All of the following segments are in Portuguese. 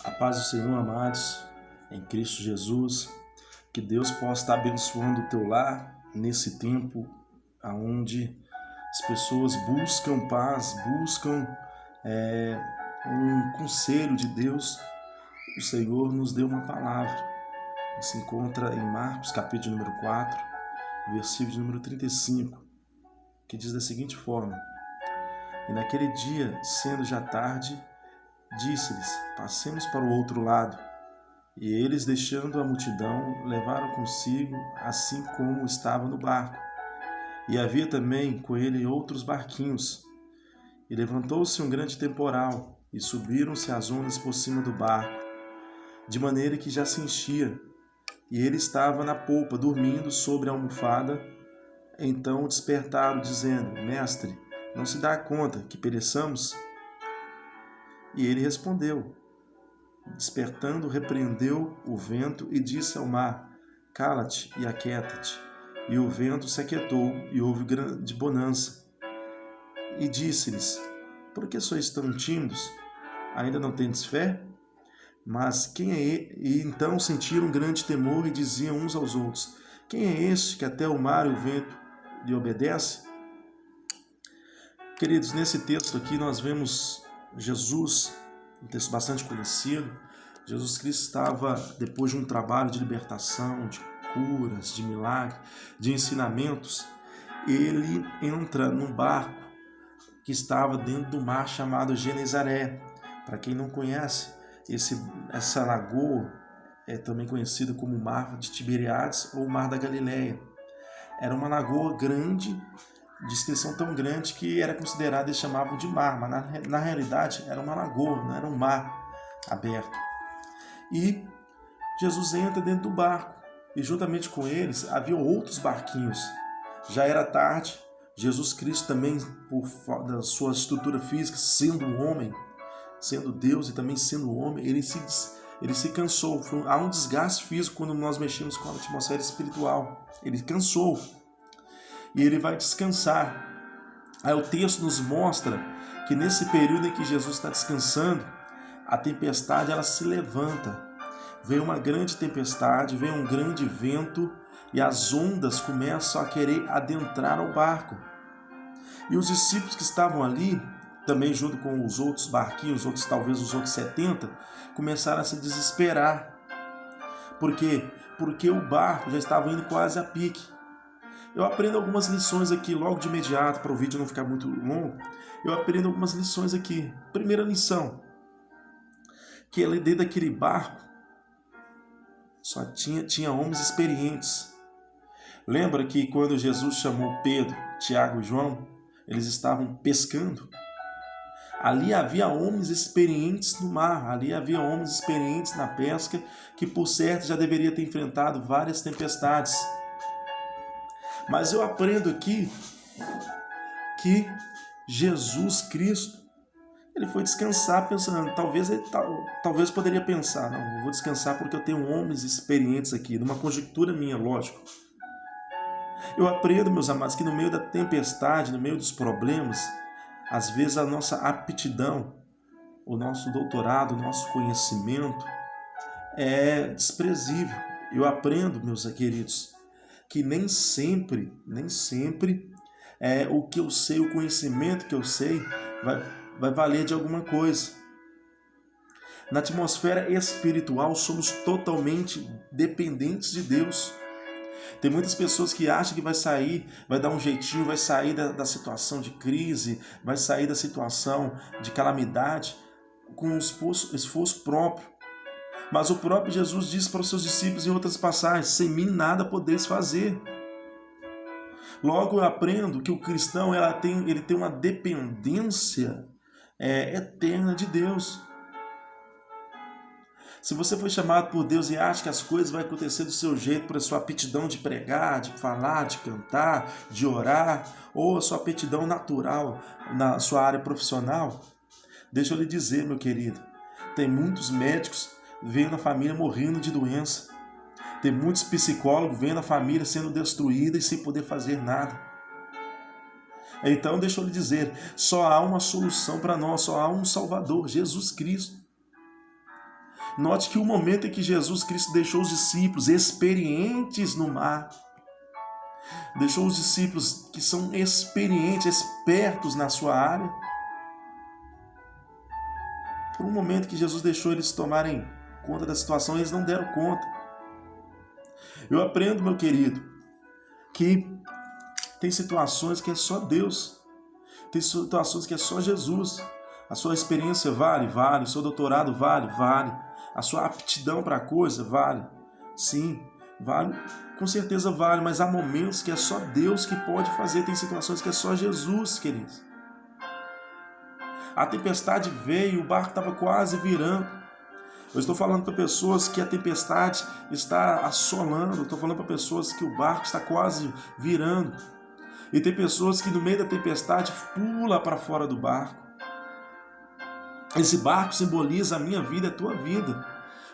A paz do Senhor, amados, em Cristo Jesus. Que Deus possa estar abençoando o teu lar nesse tempo onde as pessoas buscam paz, buscam um conselho de Deus. O Senhor nos deu uma palavra. Se encontra em Marcos, capítulo número 4, versículo número 35, que diz da seguinte forma: E naquele dia, sendo já tarde, disse-lhes: Passemos para o outro lado. E eles, deixando a multidão, levaram consigo, assim como estava no barco. E havia também com ele outros barquinhos. E levantou-se um grande temporal, e subiram-se as ondas por cima do barco, de maneira que já se enchia. E ele estava na polpa, dormindo sobre a almofada. Então despertaram, dizendo: Mestre, não se dá conta que pereçamos? E ele respondeu, despertando, repreendeu o vento e disse ao mar: Cala-te e aquieta-te. E o vento se aquietou, e houve grande bonança. E disse-lhes: Por que sois tão tímidos? Ainda não tendes fé? Mas quem é ele? E então sentiram grande temor e diziam uns aos outros: Quem é este que até o mar e o vento lhe obedece? Queridos, nesse texto aqui nós vemos Jesus, um texto bastante conhecido. Jesus Cristo estava, depois de um trabalho de libertação, de curas, de milagre, de ensinamentos, ele entra num barco que estava dentro do mar chamado Genezaré. Para quem não conhece, essa lagoa é também conhecida como Mar de Tiberíades ou Mar da Galileia. Era uma lagoa grande, de extensão tão grande que era considerada, eles chamavam de mar, mas na realidade era uma lagoa, não era um mar aberto. E Jesus entra dentro do barco, e juntamente com eles havia outros barquinhos. Já era tarde, Jesus Cristo também, da sua estrutura física, sendo um homem, sendo Deus e também sendo homem, ele se cansou. Há um desgaste físico quando nós mexemos com a atmosfera espiritual. Ele cansou. E ele vai descansar. Aí o texto nos mostra que nesse período em que Jesus está descansando, a tempestade ela se levanta. Vem uma grande tempestade, vem um grande vento e as ondas começam a querer adentrar ao barco. E os discípulos que estavam ali, também junto com os outros barquinhos, talvez os outros 70, começaram a se desesperar. Por quê? Porque o barco já estava indo quase a pique. Eu aprendo algumas lições aqui logo de imediato, para o vídeo não ficar muito longo. Eu aprendo algumas lições aqui. Primeira lição, que ali dentro daquele barco só tinha homens experientes. Lembra que quando Jesus chamou Pedro, Tiago e João, eles estavam pescando? Ali havia homens experientes no mar, ali havia homens experientes na pesca, que por certo já deveria ter enfrentado várias tempestades. Mas eu aprendo aqui que Jesus Cristo, ele foi descansar pensando, talvez poderia pensar, não, eu vou descansar porque eu tenho homens experientes aqui, numa conjectura minha, lógico. Eu aprendo, meus amados, que no meio da tempestade, no meio dos problemas, às vezes a nossa aptidão, o nosso doutorado, o nosso conhecimento é desprezível. Eu aprendo, meus queridos, que nem sempre o que eu sei, o conhecimento que eu sei vai valer de alguma coisa. Na atmosfera espiritual somos totalmente dependentes de Deus. Tem muitas pessoas que acham que vai dar um jeitinho, vai sair da situação de crise, vai sair da situação de calamidade com esforço próprio. Mas o próprio Jesus disse para os seus discípulos em outras passagens: sem mim nada podeis fazer. Logo eu aprendo que o cristão ele tem uma dependência eterna de Deus. Se você foi chamado por Deus e acha que as coisas vão acontecer do seu jeito, por a sua aptidão de pregar, de falar, de cantar, de orar, ou a sua aptidão natural na sua área profissional, deixa eu lhe dizer, meu querido, tem muitos médicos vendo a família morrendo de doença. Tem muitos psicólogos vendo a família sendo destruída e sem poder fazer nada. Então, deixa eu lhe dizer, só há uma solução para nós, só há um Salvador, Jesus Cristo. Note que o momento em que Jesus Cristo deixou os discípulos experientes no mar, deixou os discípulos que são experientes, espertos na sua área, por um momento que Jesus deixou eles tomarem conta da situação, eles não deram conta. Eu aprendo, meu querido, que tem situações que é só Deus, tem situações que é só Jesus. A sua experiência vale? Vale. O seu doutorado vale? Vale. A sua aptidão para a coisa vale? Sim, vale. Com certeza vale, mas há momentos que é só Deus que pode fazer, tem situações que é só Jesus, queridos. A tempestade veio, o barco estava quase virando. Eu estou falando para pessoas que a tempestade está assolando, eu estou falando para pessoas que o barco está quase virando. E tem pessoas que no meio da tempestade pula para fora do barco. Esse barco simboliza a minha vida, a tua vida,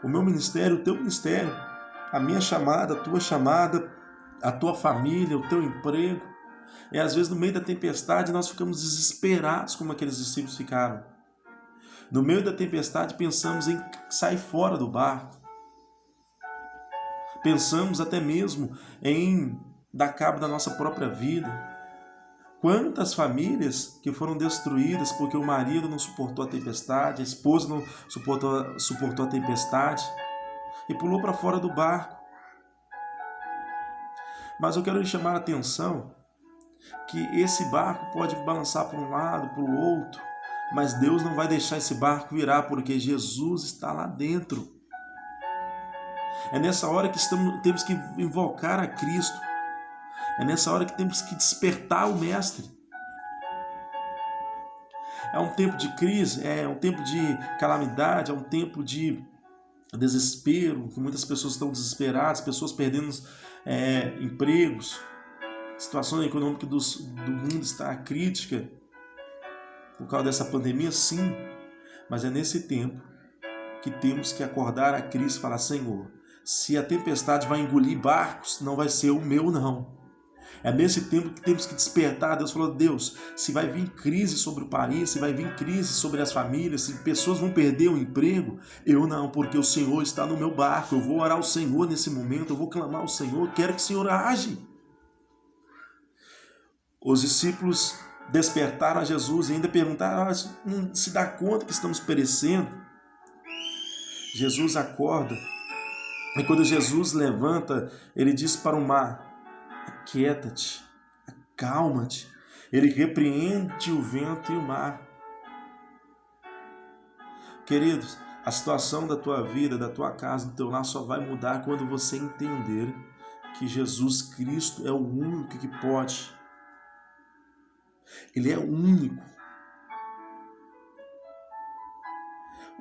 o meu ministério, o teu ministério, a minha chamada, a tua família, o teu emprego. E às vezes no meio da tempestade nós ficamos desesperados como aqueles discípulos ficaram. No meio da tempestade pensamos em sair fora do barco. Pensamos até mesmo em dar cabo da nossa própria vida. Quantas famílias que foram destruídas porque o marido não suportou a tempestade, a esposa não suportou a tempestade e pulou para fora do barco. Mas eu quero lhe chamar a atenção que esse barco pode balançar para um lado, para o outro, mas Deus não vai deixar esse barco virar porque Jesus está lá dentro. É nessa hora que temos que invocar a Cristo. É nessa hora que temos que despertar o Mestre. É um tempo de crise, é um tempo de calamidade, é um tempo de desespero, que muitas pessoas estão desesperadas, pessoas perdendo empregos, a situação econômica do mundo está crítica por causa dessa pandemia, sim, mas é nesse tempo que temos que acordar a Cristo e falar: Senhor, se a tempestade vai engolir barcos, não vai ser o meu não. É nesse tempo que temos que despertar. Deus falou: Deus, se vai vir crise sobre o país, se vai vir crise sobre as famílias, se pessoas vão perder o emprego, eu não, porque o Senhor está no meu barco. Eu vou orar ao Senhor nesse momento, eu vou clamar ao Senhor, quero que o Senhor age. Os discípulos despertaram a Jesus e ainda perguntaram: não se dá conta que estamos perecendo? Jesus acorda, e quando Jesus levanta, ele diz para o mar: aquieta-te, acalma-te. Ele repreende o vento e o mar. Queridos, a situação da tua vida, da tua casa, do teu lar só vai mudar quando você entender que Jesus Cristo é o único que pode. Ele é o único.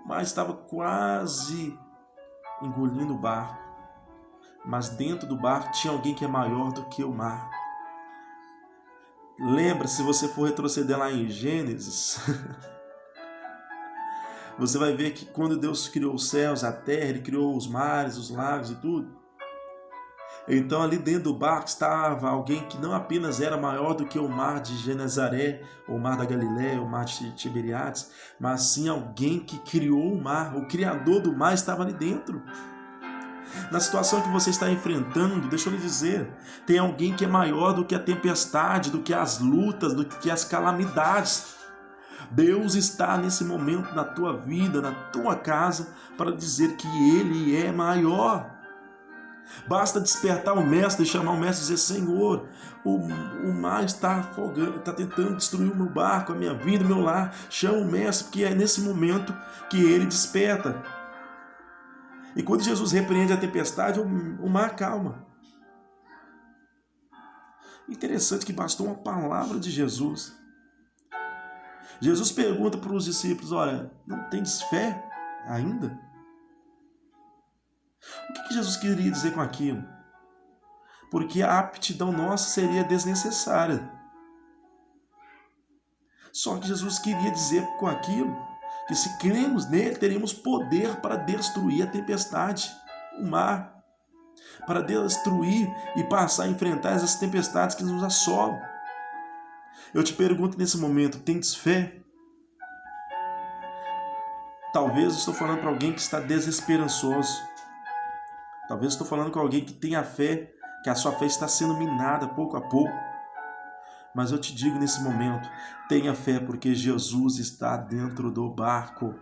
O mar estava quase engolindo o barco, mas dentro do barco tinha alguém que é maior do que o mar. Lembra, se você for retroceder lá em Gênesis, você vai ver que quando Deus criou os céus, a terra, Ele criou os mares, os lagos e tudo. Então ali dentro do barco estava alguém que não apenas era maior do que o mar de Genezaré, o mar da Galileia, o mar de Tiberiades, mas sim alguém que criou o mar, o criador do mar estava ali dentro. Na situação que você está enfrentando, deixa eu lhe dizer, tem alguém que é maior do que a tempestade, do que as lutas, do que as calamidades. Deus está nesse momento na tua vida, na tua casa, para dizer que Ele é maior. Basta despertar o mestre e chamar o mestre e dizer: Senhor, o mar está afogando, está tentando destruir o meu barco, a minha vida, o meu lar. Chama o mestre, porque é nesse momento que ele desperta. E quando Jesus repreende a tempestade, o mar acalma. Interessante que bastou uma palavra de Jesus. Jesus pergunta para os discípulos: olha, não tendes fé ainda? O que Jesus queria dizer com aquilo? Porque a aptidão nossa seria desnecessária. Só que Jesus queria dizer com aquilo que se cremos nele, teríamos poder para destruir a tempestade, o mar, para destruir e passar a enfrentar essas tempestades que nos assolam. Eu te pergunto nesse momento: tens fé? Talvez estou falando para alguém que está desesperançoso. Talvez estou falando com alguém que tem a fé, que a sua fé está sendo minada pouco a pouco. Mas eu te digo nesse momento, tenha fé porque Jesus está dentro do barco.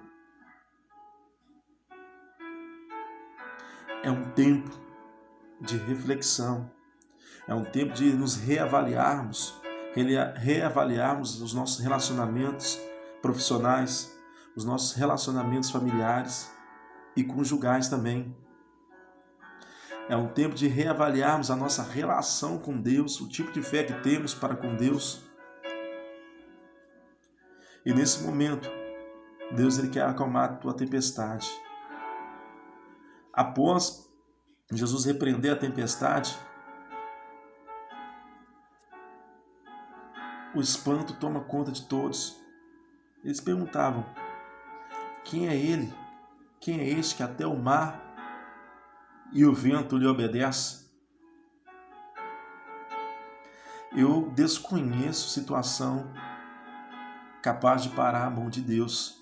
É um tempo de reflexão. É um tempo de nos reavaliarmos os nossos relacionamentos profissionais, os nossos relacionamentos familiares e conjugais também. É um tempo de reavaliarmos a nossa relação com Deus, o tipo de fé que temos para com Deus. E nesse momento, Deus ele quer acalmar a tua tempestade. Após Jesus repreender a tempestade, o espanto toma conta de todos. Eles perguntavam: quem é ele? Quem é este que até o mar e o vento lhe obedecem? Eu desconheço situação capaz de parar a mão de Deus.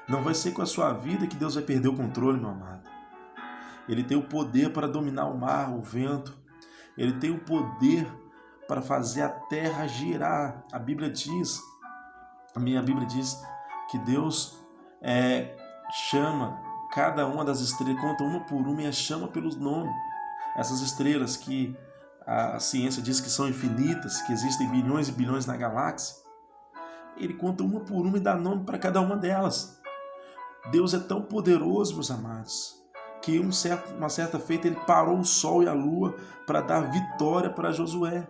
Não vai ser com a sua vida que Deus vai perder o controle, meu amado. Ele tem o poder para dominar o mar, o vento. Ele tem o poder para fazer a terra girar. A minha Bíblia diz que Deus chama cada uma das estrelas, conta uma por uma e as chama pelos nomes. Essas estrelas que a ciência diz que são infinitas, que existem bilhões e bilhões na galáxia, ele conta uma por uma e dá nome para cada uma delas. Deus é tão poderoso, meus amados, que uma certa feita ele parou o sol e a lua para dar vitória para Josué.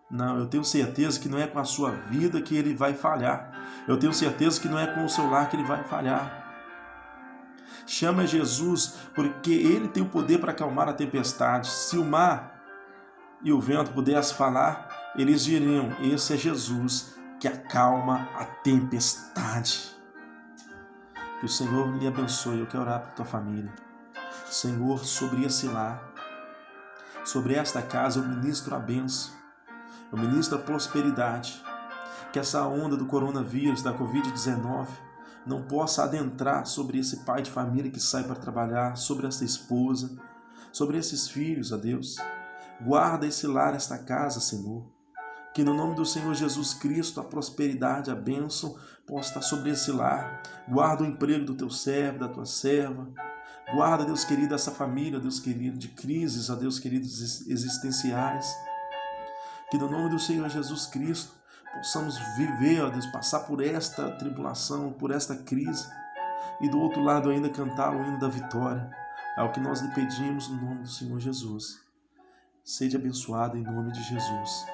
Não, eu tenho certeza que não é com a sua vida que ele vai falhar. Eu tenho certeza que não é com o seu lar que ele vai falhar. Chama Jesus, porque ele tem o poder para acalmar a tempestade. Se o mar e o vento pudessem falar, eles diriam: esse é Jesus que acalma a tempestade. Que o Senhor lhe abençoe. Eu quero orar para a tua família. Senhor, sobre esse lar, sobre esta casa, eu ministro a bênção. Eu ministro a prosperidade. Que essa onda do coronavírus, da Covid-19, não possa adentrar sobre esse pai de família que sai para trabalhar, sobre essa esposa, sobre esses filhos, ó Deus. Guarda esse lar, esta casa, Senhor. Que no nome do Senhor Jesus Cristo, a prosperidade, a bênção possa estar sobre esse lar. Guarda o emprego do teu servo, da tua serva. Guarda, Deus querido, essa família, Deus querido, de crises, ó Deus querido, existenciais. Que no nome do Senhor Jesus Cristo possamos viver, ó Deus, passar por esta tribulação, por esta crise. E do outro lado ainda cantar o hino da vitória. É o que nós lhe pedimos no nome do Senhor Jesus. Seja abençoado em nome de Jesus.